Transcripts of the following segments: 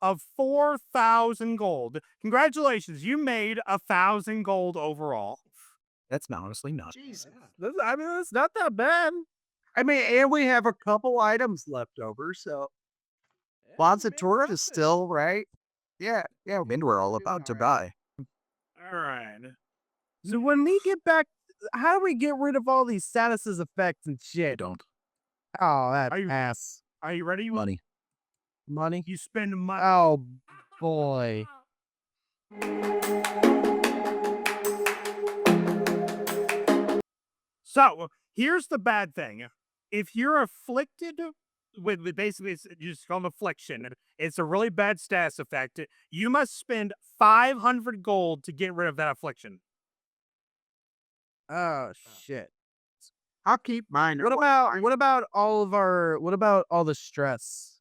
of 4,000 gold. Congratulations, you made 1,000 gold overall. That's not honestly not. Jesus. I mean, it's not that bad. I mean, and we have a couple items left over, so lots of torch is still right. Yeah, yeah. And we're all about to die. All right. So when we get back, how do we get rid of all these statuses, effects, and You shit? don't. Oh, that Are you- ass. Are you ready? Money. Money? You spend money. Oh, boy. So here's the bad thing: if you're afflicted with basically it's just called affliction, it's a really bad status effect. You must spend 500 gold to get rid of that affliction. Oh, shit. I'll keep mine. What about all the stress?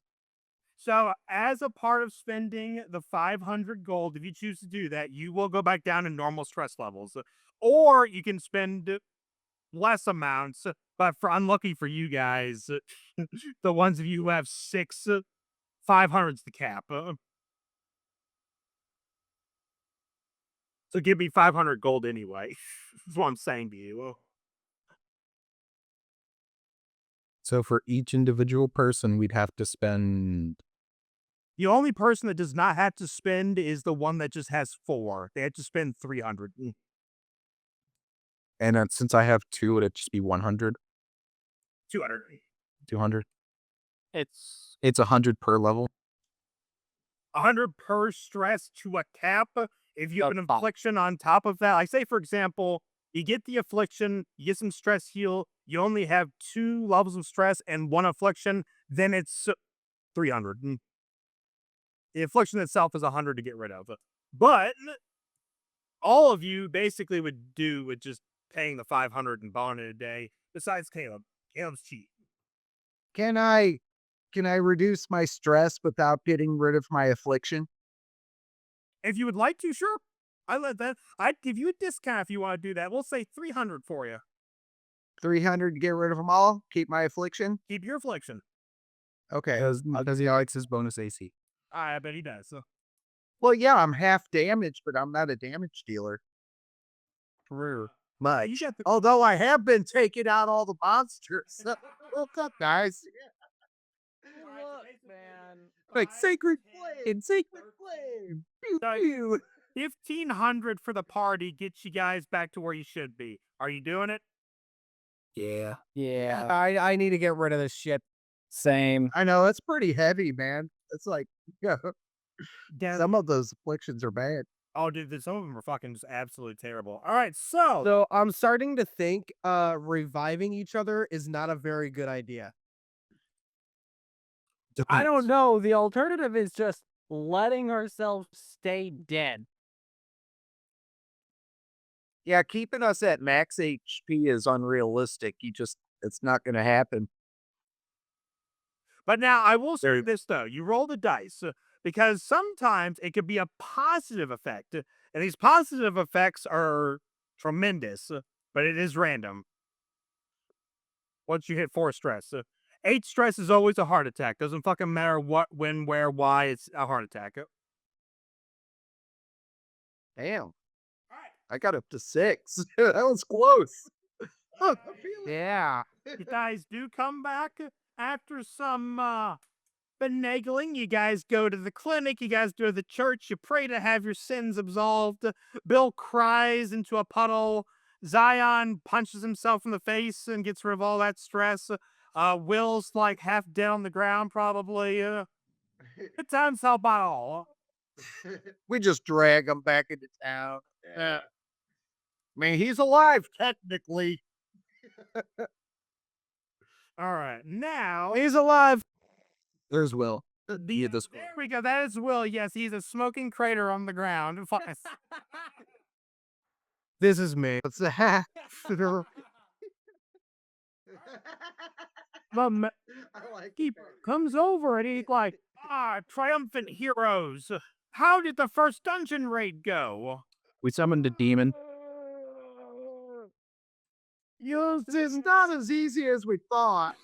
So, as a part of spending the 500 gold, if you choose to do that, you will go back down to normal stress levels. Or you can spend less amounts, but for unlucky for you guys, the ones of you who have six, 500's the cap. So give me 500 gold anyway. That's what I'm saying to you. So for each individual person, we'd have to spend. The only person that does not have to spend is the one that just has 4. They have to spend 300. And since I have 2, it'd just be 100, 200. 200. It's It's 100 per level. 100 per stress to a cap. If you have an That's fine. affliction on top of that, like say for example, you get the affliction, you get some stress heal, you only have 2 levels of stress and 1 affliction, then it's 300. The affliction itself is 100 to get rid of. But all of you basically would do with just paying the 500 and bond a day, besides Caleb. Caleb's cheap. Can I reduce my stress without getting rid of my affliction? If you would like to, sure. I'd give you a discount if you want to do that. We'll say 300 for you. 300 to get rid of them all? Keep my affliction? Keep your affliction. Okay. Because he likes his bonus AC. I bet he does. Well, yeah, I'm half damaged, but I'm not a damage dealer. Career. Much. You got the- Although I have been taking out all the monsters. Look up, guys. Look, man. Like sacred flame, sacred flame. Pew, So- pew. 1,500 for the party gets you guys back to where you should be. Are you doing it? Yeah. Yeah, I need to get rid of this shit. Same. I know, it's pretty heavy, man. It's like, yeah, Yeah. some of those afflictions are bad. Oh, dude, some of them are fucking just absolutely terrible. All right, so So I'm starting to think reviving each other is not a very good idea. I don't know. The alternative is just letting ourselves stay dead. Yeah, keeping us at max HP is unrealistic. It's not going to happen. But now I will say this though: you roll the dice because sometimes it could be a positive effect, and these positive effects are tremendous, but it is random. Once you hit 4 stress, 8 stress is always a heart attack. Doesn't fucking matter what, when, where, why. It's a heart attack. Damn. I got up to 6. That was close. Yeah. You guys do come back after some finagling. You guys go to the clinic. You guys go to the church. You pray to have your sins absolved. Bill cries into a puddle. Zion punches himself in the face and gets rid of all that stress. Will's like half dead on the ground, probably. Good times help out all. We just drag him back into town. I mean, he's alive, technically. All right, now He's alive. There's Will. there we go. That is Will. Yes, he's a smoking crater on the ground. This is me. What's that? But I like he comes over and he's like, triumphant heroes. How did the first dungeon raid go? We summoned a demon. It's not as easy as we thought.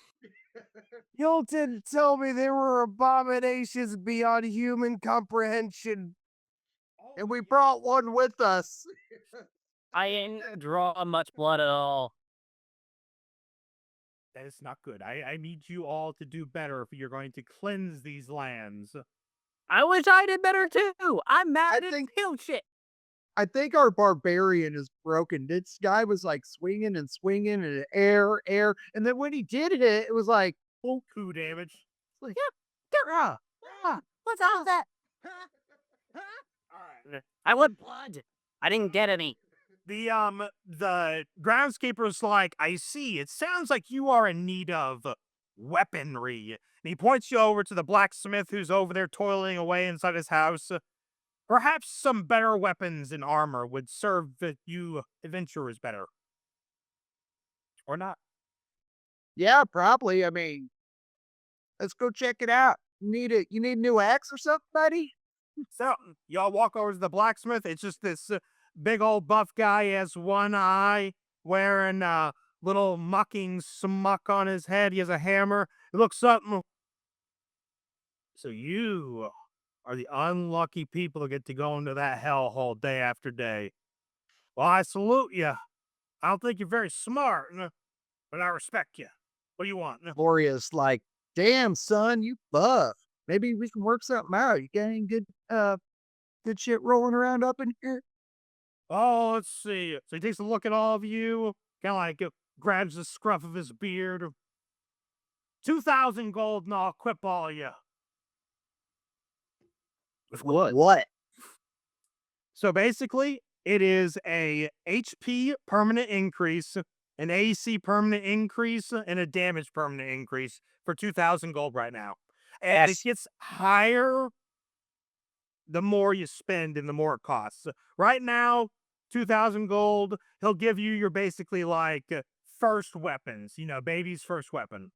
You didn't tell me there were abominations beyond human comprehension. And we brought one with us. I ain't draw much blood at all. That is not good. I need you all to do better if you're going to cleanse these lands. I wish I did better too. I'm mad I at think- kill shit. I think our barbarian is broken. This guy was like swinging and swinging and air. And then when he did it, it was like, Full coup damage. "Rah, rah." What's all that? Alright. I want blood. I didn't get any. The groundskeeper's like, I see. It sounds like you are in need of weaponry. And he points you over to the blacksmith who's over there toiling away inside his house. Perhaps some better weapons and armor would serve you adventurers better. Or not. Yeah, probably. I mean, let's go check it out. You need a new axe or something, buddy? So, y'all walk over to the blacksmith. It's just this big old buff guy. He has one eye, wearing a little mucking smuck on his head. He has a hammer. It looks something. So you are the unlucky people who get to go into that hellhole day after day. Well, I salute you. I don't think you're very smart, but I respect you. What do you want? Gloria's like, damn, son, you buff. Maybe we can work something out. You got any good shit rolling around up in here? Oh, let's see. So he takes a look at all of you, kind of like grabs the scruff of his beard. 2,000 gold and I'll equip all of you. With what? So basically, it is a HP permanent increase, an AC permanent increase, and a damage permanent increase for 2,000 gold right now. And it Yes. gets higher the more you spend and the more it costs. Right now, 2,000 gold, he'll give you your basically like first weapons, baby's first weapon.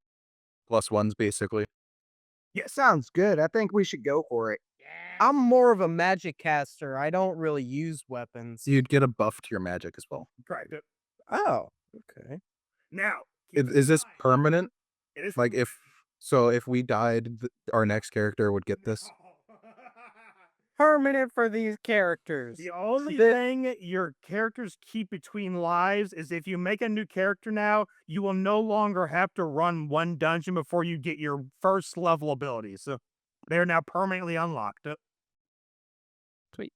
+1s basically. Yes. Sounds good. I think we should go for it. I'm more of a magic caster. I don't really use weapons. You'd get a buff to your magic as well. Correct. Oh, okay. Now, Is this permanent? It is Like if we died, our next character would get this. Permanent for these characters. The only The- thing your characters keep between lives is if you make a new character now, you will no longer have to run one dungeon before you get your first level abilities. So they're now permanently unlocked. Sweet.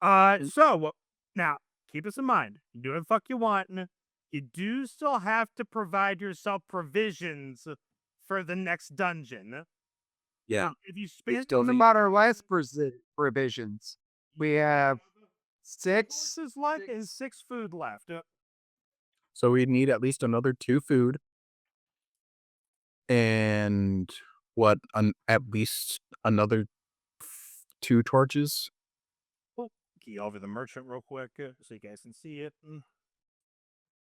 So now keep this in mind. You do whatever the fuck you want. You do still have to provide yourself provisions for the next dungeon. Yeah. If you spend still What need- about our last provisions? We have This 6. is like is 6 food left. So we'd need at least another 2 food. And at least another 2 torches. Key over the merchant real quick so you guys can see it.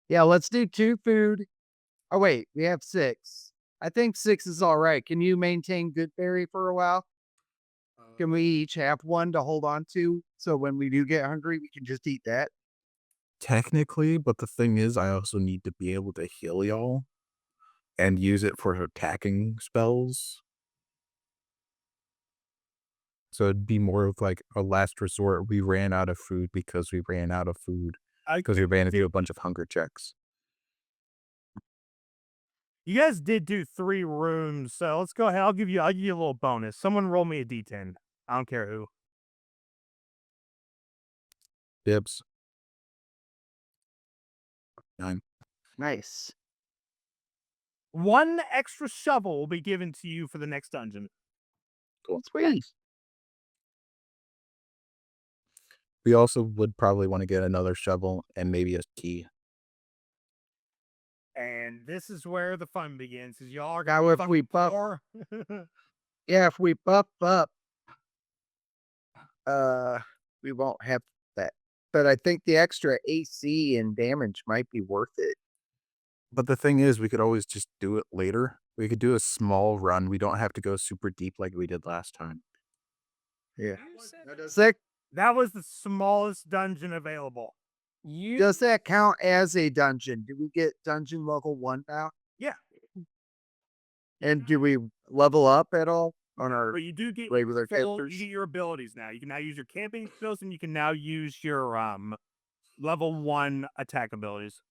Yeah, let's do 2 food. Oh, wait, we have 6. I think 6 is all right. Can you maintain Goodberry for a while? Can we each have one to hold on to so when we do get hungry, we can just eat that? Technically, but the thing is, I also need to be able to heal y'all and use it for attacking spells. So it'd be more of like a last resort. We ran out of food because we ran out of food. Because we ran into a bunch of hunger checks. You guys did do 3 rooms, so let's go ahead. I'll give you a little bonus. Someone roll me a d10. I don't care who. Dibs. 9. Nice. 1 extra shovel will be given to you for the next dungeon. Cool. Sweet. We also would probably want to get another shovel and maybe a key. And this is where the fun begins, because y'all are Now, gonna if fucking we buff- poor. Yeah, if we buff up, we won't have that. But I think the extra AC and damage might be worth it. But the thing is, we could always just do it later. We could do a small run. We don't have to go super deep like we did last time. Yeah. Sick. That was the smallest dungeon available. Does that count as a dungeon? Do we get dungeon level 1 now? Yeah. And do we level up at all on our But you do get regular you characters? get your abilities now. You can now use your camping skills, and you can now use your level 1 attack abilities.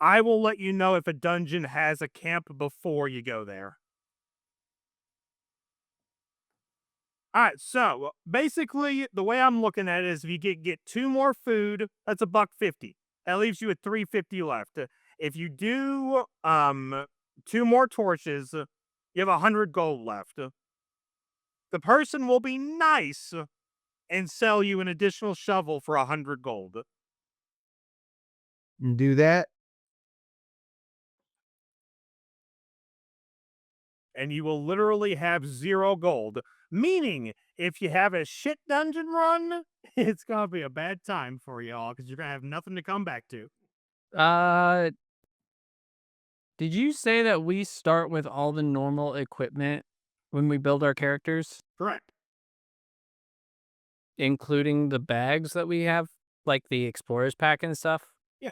I will let you know if a dungeon has a camp before you go there. All right, so basically, the way I'm looking at it is if you get 2 more food, that's $1.50. That leaves you with $3.50 left. If you do 2 more torches, you have 100 gold left. The person will be nice and sell you an additional shovel for 100 gold. Do that? And you will literally have 0 gold. Meaning, if you have a shit dungeon run, it's gonna be a bad time for y'all because you're gonna have nothing to come back to. Did you say that we start with all the normal equipment when we build our characters, Correct. including the bags that we have, like the explorer's pack and stuff? Yeah.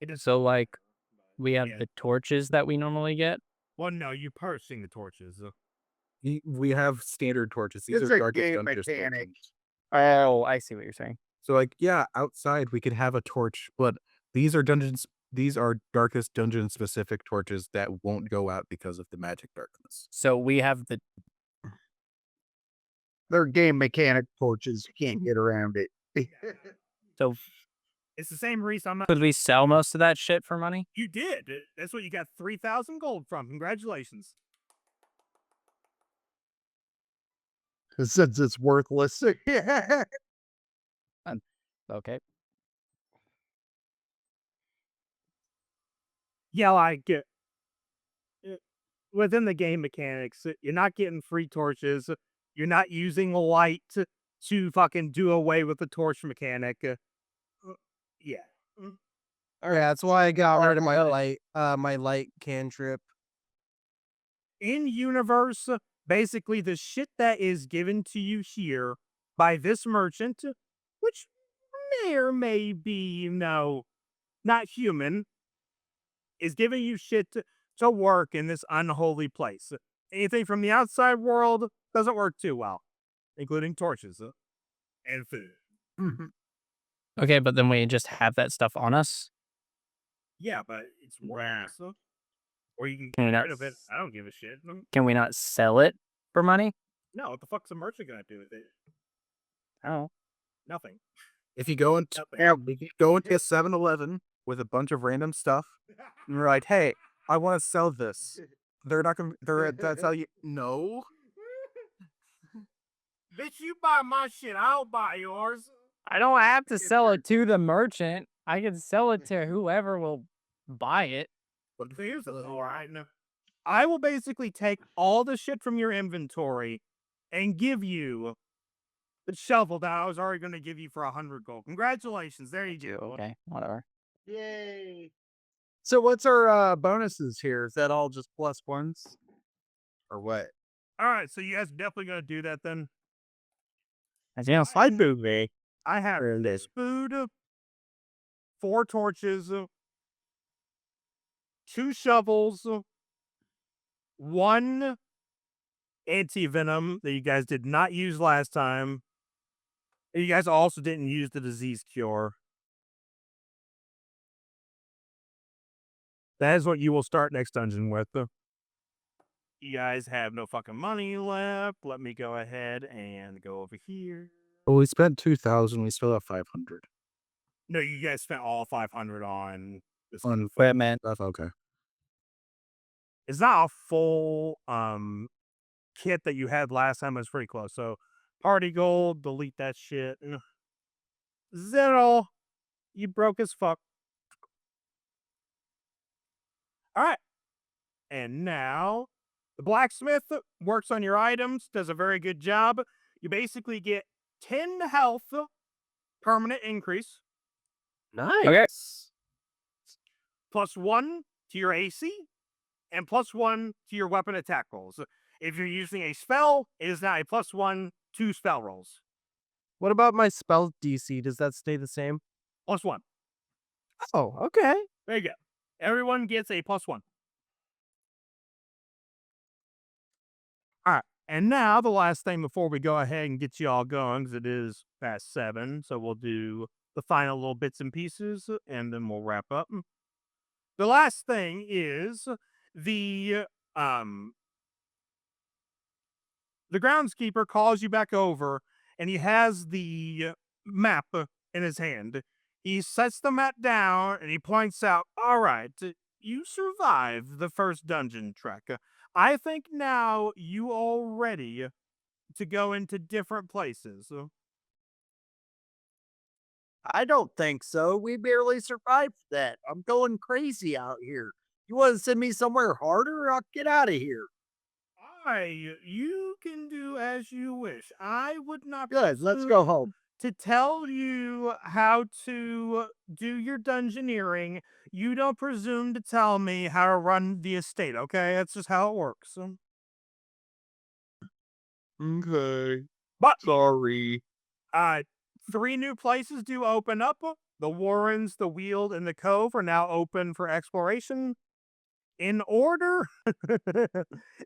It is. So, like, we have Yeah. the torches that we normally get. Well, no, you purchasing the torches. We have standard torches. These It's are a darkest game dungeons mechanic. torches. Oh, I see what you're saying. So like, yeah, outside we could have a torch, but these are dungeons. These are darkest dungeon specific torches that won't go out because of the magic darkness. So we have the They're game mechanic torches. You can't get around it. so It's the same reason I'm not. could we sell most of that shit for money? You did. That's what you got 3,000 gold from. Congratulations. Since it's worthless. Okay. Yeah, like within the game mechanics, you're not getting free torches. You're not using light to fucking do away with the torch mechanic. Yeah. All right, that's why I got rid of my light cantrip. In universe, basically the shit that is given to you here by this merchant, which may or may be, not human, is giving you shit to work in this unholy place. Anything from the outside world doesn't work too well, including torches and food. Okay, but then we just have that stuff on us. Yeah, but it's worse. Or you can Can we get not rid of it. I don't give a shit. Can we not sell it for money? No, what the fuck's a merchant gonna do with it? Oh. Nothing. If you go into a 7-Eleven with a bunch of random stuff, and you're like, "Hey, I want to sell this," they're not gonna. They'll tell you no. Bitch, you buy my shit, I'll buy yours. I don't have to sell it to the merchant. I can sell it to whoever will buy it. But here's the all right. No. I will basically take all the shit from your inventory and give you the shovel that I was already going to give you for 100 gold. Congratulations. There you go. Okay, whatever. Yay. So what's our bonuses here? Is that all just plus ones? Or what? All right. So you guys definitely going to do that then? I do, me. I have this food, 4 torches, 2 shovels, 1 anti-venom that you guys did not use last time. And you guys also didn't use the disease cure. That is what you will start next dungeon with. You guys have no fucking money left. Let me go ahead and go over here. Well, we spent 2,000. We still have 500 No, you guys spent all 500 on this. on Equipment. stuff. Okay. It's not a full kit that you had last time. It was pretty close. So party gold, delete that shit. 0. You broke as fuck. All right. And now the blacksmith works on your items, does a very good job. You basically get 10 health permanent increase. Nice. Okay. +1 to your AC and +1 to your weapon attack rolls. If you're using a spell, it is now a +1 to spell rolls. What about my spell DC? Does that stay the same? +1. Oh, okay. There you go. Everyone gets a +1. And now the last thing before we go ahead and get you all going, because it is past 7, so we'll do the final little bits and pieces, and then we'll wrap up. The last thing is the um the groundskeeper calls you back over, and he has the map in his hand. He sets the map down and he points out, all right, you survived the first dungeon trek. I think now you all ready to go into different places. I don't think so. We barely survived that. I'm going crazy out here. You want to send me somewhere harder? I'll get out of here. You can do as you wish. I would not Good. Let's presume go home. to tell you how to do your dungeoneering. You don't presume to tell me how to run the estate, okay? That's just how it works. Okay. But Sorry. 3 new places do open up. The Warrens, the Weald, and the Cove are now open for exploration. In order,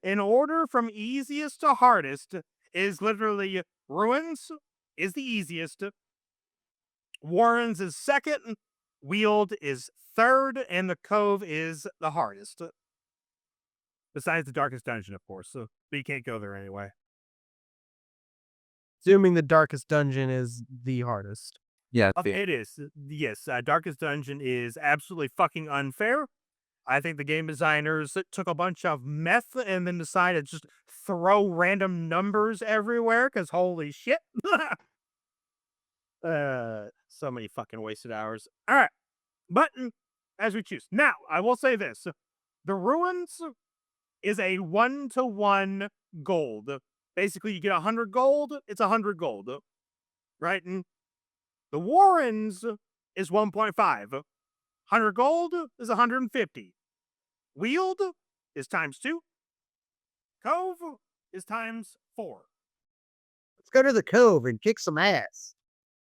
in order from easiest to hardest is literally Ruins is the easiest. Warrens is second. Weald is third, and the Cove is the hardest. Besides the Darkest Dungeon, of course. But you can't go there anyway. Assuming the darkest dungeon is the hardest. Yeah, It is. Yes, Darkest Dungeon is absolutely fucking unfair. I think the game designers took a bunch of meth and then decided to just throw random numbers everywhere, because holy shit. So many fucking wasted hours. All right. Button as we choose. Now, I will say this. The Ruins is a 1-to-1 gold. Basically, you get 100 gold, it's 100 gold. Right? And the Warrens is 1.5. 100 gold is 150. Weald is times 2. Cove is times 4. Let's go to the Cove and kick some ass.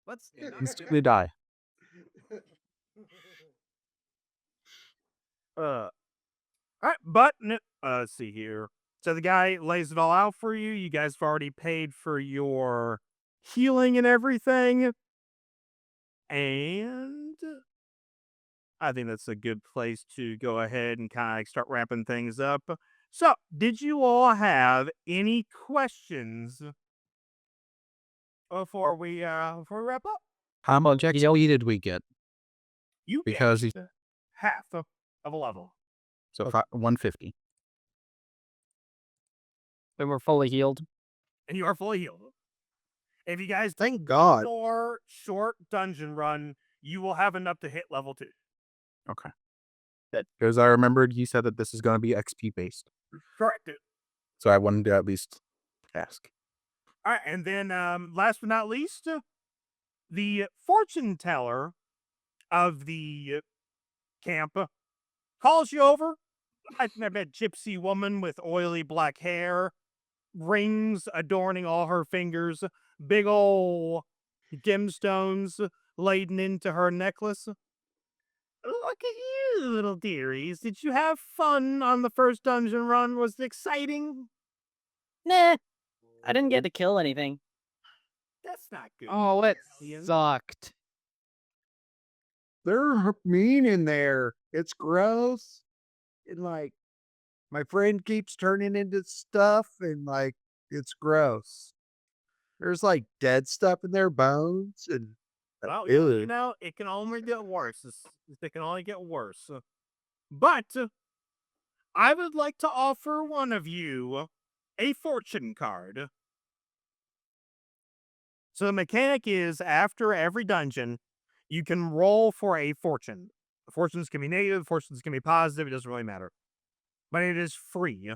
Let's instantly die. all right, but let's see here. So the guy lays it all out for you. You guys have already paid for your healing and everything. And I think that's a good place to go ahead and kind of start wrapping things up. So, did you all have any questions before we wrap up? How much XP did we get? You Because get half of a level. So 150. Then we're fully healed. And you are fully healed. If you guys Thank God. more short dungeon run, you will have enough to hit level 2. Okay. Because I remembered you said that this is going to be XP based. Correct. So I wanted to at least ask. All right, and then last but not least, the fortune teller of the camp calls you over. I bet gypsy woman with oily black hair, rings adorning all her fingers, big ol' gemstones laden into her necklace. Look at you, little dearies. Did you have fun on the first dungeon run? Was it exciting? Nah, I didn't get to kill anything. That's not good. Oh, it Ian. sucked. They're mean in there. It's gross. And like, my friend keeps turning into stuff and like, it's gross. There's like dead stuff in their bones and Well, ew. you know, it can only get worse. It can only get worse. But I would like to offer one of you a fortune card. So the mechanic is after every dungeon, you can roll for a fortune. The fortunes can be negative, fortunes can be positive, it doesn't really matter. But it is free.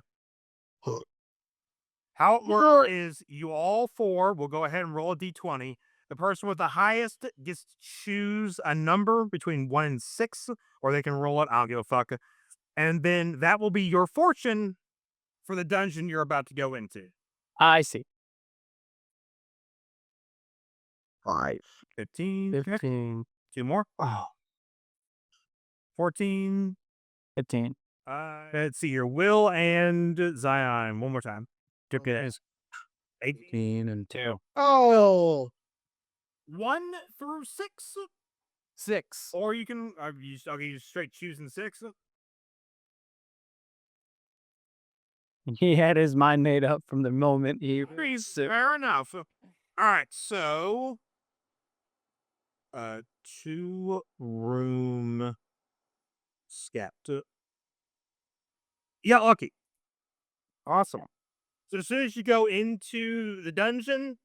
How it works is you all 4 will go ahead and roll a d20. The person with the highest gets to choose a number between 1 and 6, or they can roll it. I don't give a fuck. And then that will be your fortune for the dungeon you're about to go into. I see. 5. 15. Okay. 15. 2 more. Oh, 14. 15. Let's see here. Will and Zion. One more time. Okay. 18 and 2. Oh, 1 through 6, 6. or you can you straight choosing 6. He had his mind made up from the moment he Agrees. Fair enough. All right, so 2-room skept. Yeah, lucky. Awesome. So as soon as you go into the dungeon,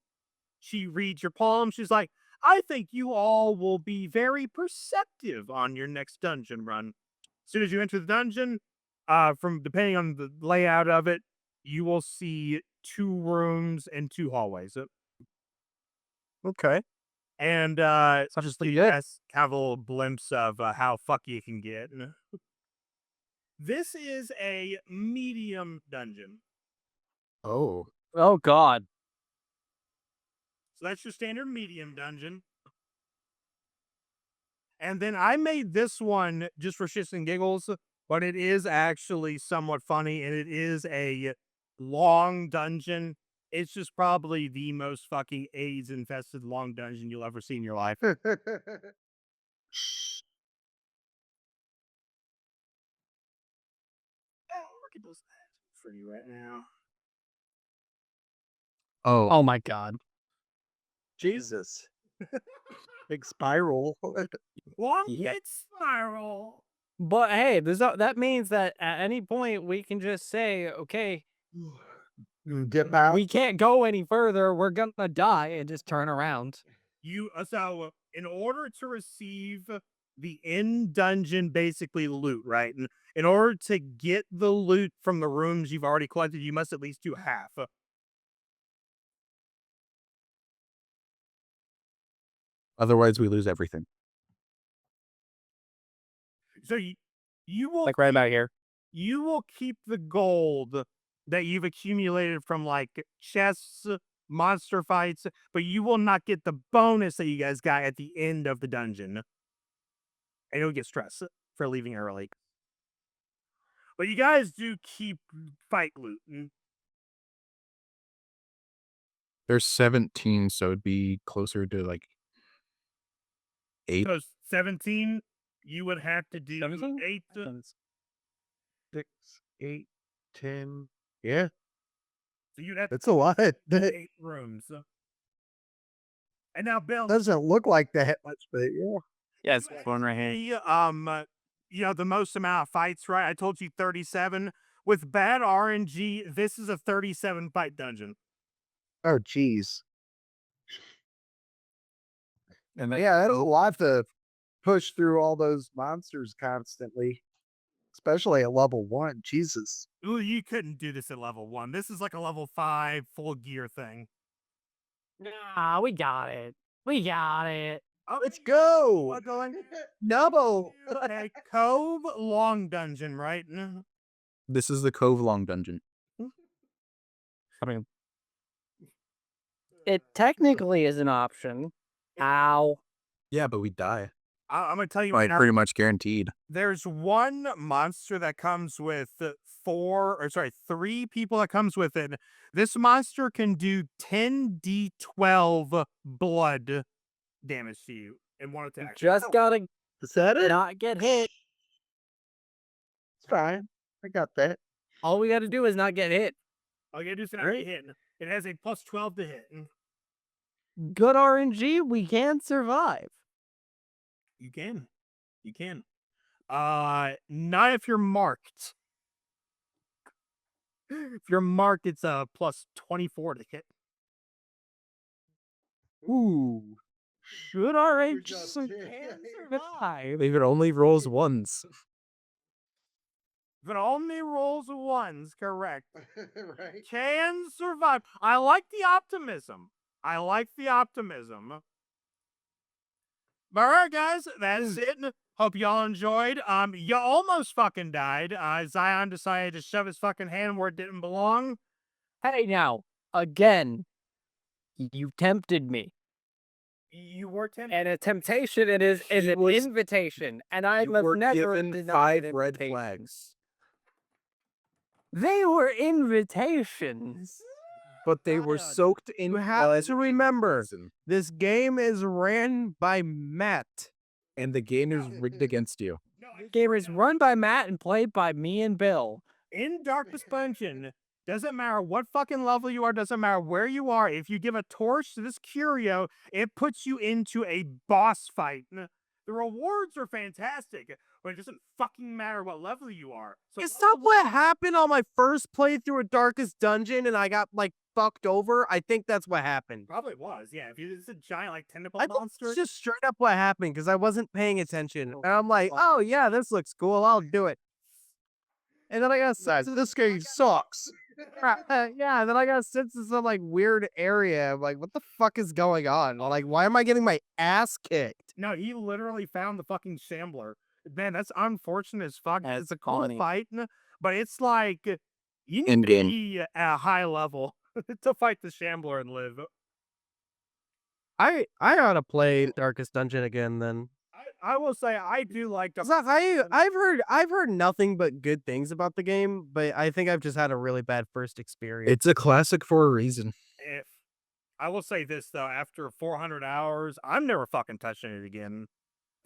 she reads your palm. She's like, I think you all will be very perceptive on your next dungeon run. As soon as you enter the dungeon, from depending on the layout of it, you will see 2 rooms and 2 hallways. okay. And So just you guys have a little glimpse of how fucky it can get. This is a medium dungeon. Oh, Oh God. So that's your standard medium dungeon. And then I made this one just for shits and giggles, but it is actually somewhat funny, and it is a long dungeon. It's just probably the most fucking AIDS infested long dungeon you'll ever see in your life. For you right now. Oh my God. Jesus. Big spiral. Long it's spiral. But hey, that means that at any point we can just say, okay, Dip out. we can't go any further. We're gonna die, and just turn around. So in order to receive the in dungeon basically loot, right? And in order to get the loot from the rooms you've already collected, you must at least do half. otherwise we lose everything. So you will Like right about here. you will keep the gold that you've accumulated from like chests, monster fights, but you will not get the bonus that you guys got at the end of the dungeon. And you'll get stressed for leaving early. But you guys do keep fight loot. There's 17, so it'd be closer to like 8. So 17, you would have to do 17? 8. 6, 8, 10. Yeah, So you'd have that's a lot. to That 8 rooms. And now, Bill, doesn't look like that much, but yeah. Yeah, it's one right here. the most amount of fights, right? I told you 37. With bad RNG, this is a 37 fight dungeon. Oh, geez. And Yeah, that's a lot to push through all those monsters constantly, especially at level 1. Jesus. Ooh, you couldn't do this at level 1. This is like a level 5 full gear thing. Nah, we got it. We got it. Let's go. What going? Double. A Cove Long Dungeon, right? this is the Cove Long Dungeon. I mean, it technically is an option. Ow. Yeah, but we die. I'm gonna tell you Like now, pretty much guaranteed. there's one monster that comes with 3 people that comes with it. This monster can do 10d12 blood damage to you in one attack. Just gotta Is that it? not get hit. It's fine. I got that. All we gotta do is not get hit. All you gotta do is not Alright. get hit. It has a plus 12 to hit. Good RNG, we can survive. You can. You can. Not if you're marked. If you're marked, it's a plus 24 to hit. Ooh. Good RNG just can kidding. survive. If it only rolls once. If it only rolls ones, correct. Right. Can survive. I like the optimism. But all right, guys, that's it. Hope y'all enjoyed. You almost fucking died. Zion decided to shove his fucking hand where it didn't belong. Hey now, again, you tempted me. You were tempted. And a temptation is an invitation. And I You must were never given deny 5 an red invitation. flags. They were invitations. but they were soaked in. You have to remember, this game is ran by Matt. and the game is rigged against you. Game is run by Matt and played by me and Bill. In Darkest Dungeon, doesn't matter what fucking level you are, doesn't matter where you are. If you give a torch to this curio, it puts you into a boss fight. The rewards are fantastic, but it doesn't fucking matter what level you are. So Is that what happened on my first playthrough of Darkest Dungeon and I got like fucked over? I think that's what happened. Probably was, yeah. If it's a giant like tentacle I thought monster. it's just straight up what happened because I wasn't paying attention. And I'm like, oh yeah, this looks cool. I'll do it. And then I got sense this game sucks. Yeah, and then I got sent to some like weird area. I'm like, what the fuck is going on? Like, why am I getting my ass kicked? No, he literally found the fucking shambler. Man, that's unfortunate as fuck. As It's a a cool colony. fight, but it's like you need to In-game. be at a high level to fight the shambler and live. I gotta play Darkest Dungeon again then. I will say I do like the 'Cause I've heard nothing but good things about the game, but I think I've just had a really bad first experience. It's a classic for a reason. if I will say this though, after 400 hours, I'm never fucking touching it again.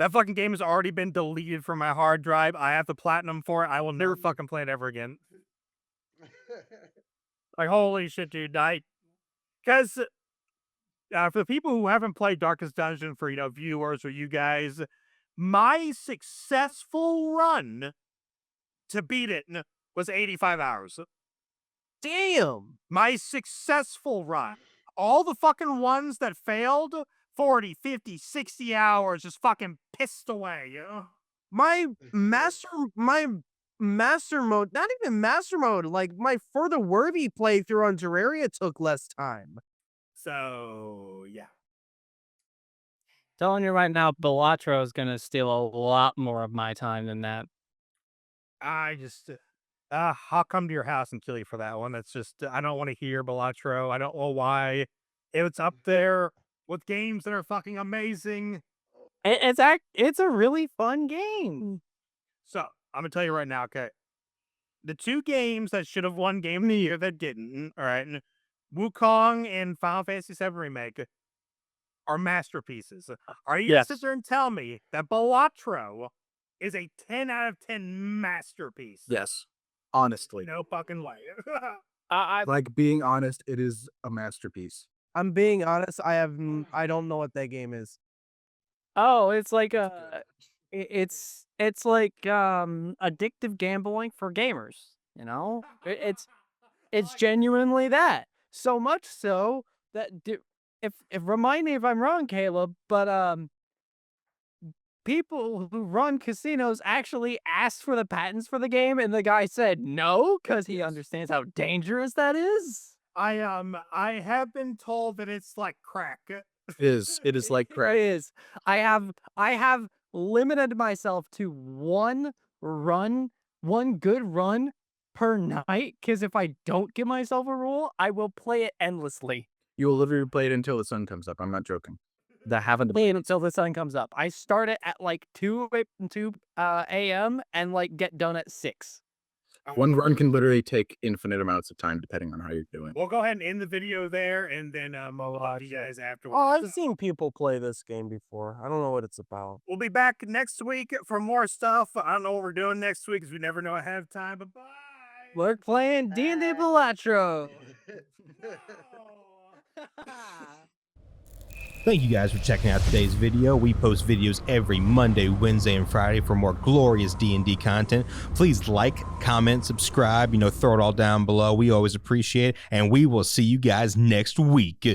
That fucking game has already been deleted from my hard drive. I have the platinum for it. I will never fucking play it ever again. Like, holy shit, dude. Because for the people who haven't played Darkest Dungeon, for, viewers or you guys, my successful run to beat it was 85 hours. Damn. My successful run. All the fucking ones that failed, 40, 50, 60 hours just fucking pissed away. My master mode, not even master mode, like my For the Worthy playthrough on Terraria took less time. So, yeah. Telling you right now, Belatro is gonna steal a lot more of my time than that. I just, I'll come to your house and kill you for that one. That's just, I don't want to hear Belatro. I don't know why. It's up there with games that are fucking amazing. It's a really fun game. So, I'm going to tell you right now, okay? The two games that should have won Game of the Year that didn't, all right? Wukong and Final Fantasy VII Remake are masterpieces. Are you going to sit there and tell me that Belatro is a 10 out of 10 masterpiece? Yes. Honestly. No fucking way. Like, being honest, it is a masterpiece. I'm being honest, I don't know what that game is. Oh, it's like it's like addictive gambling for gamers. It's genuinely that. So much so that if remind me if I'm wrong, Caleb, but people who run casinos actually asked for the patents for the game, and the guy said no because he understands how dangerous that is. I have been told that it's like crack. It is like It crap. is. I have limited myself to one good run per night, because if I don't give myself a rule, I will play it endlessly. You will literally play it until the sun comes up. I'm not joking. That haven't played until the sun comes up. I start it at like 2 a.m. and like get done at 6. One run can literally take infinite amounts of time depending on how you're doing. We'll go ahead and end the video there, and then we'll talk to you guys afterwards. Oh, I've seen people play this game before. I don't know what it's about. We'll be back next week for more stuff. I don't know what we're doing next week because we never know ahead of time. But bye. We're playing D&D Belatro. Thank you guys for checking out today's video. We post videos every Monday, Wednesday, and Friday for more glorious D&D content. Please like, comment, subscribe, throw it all down below. We always appreciate it, and we will see you guys next week.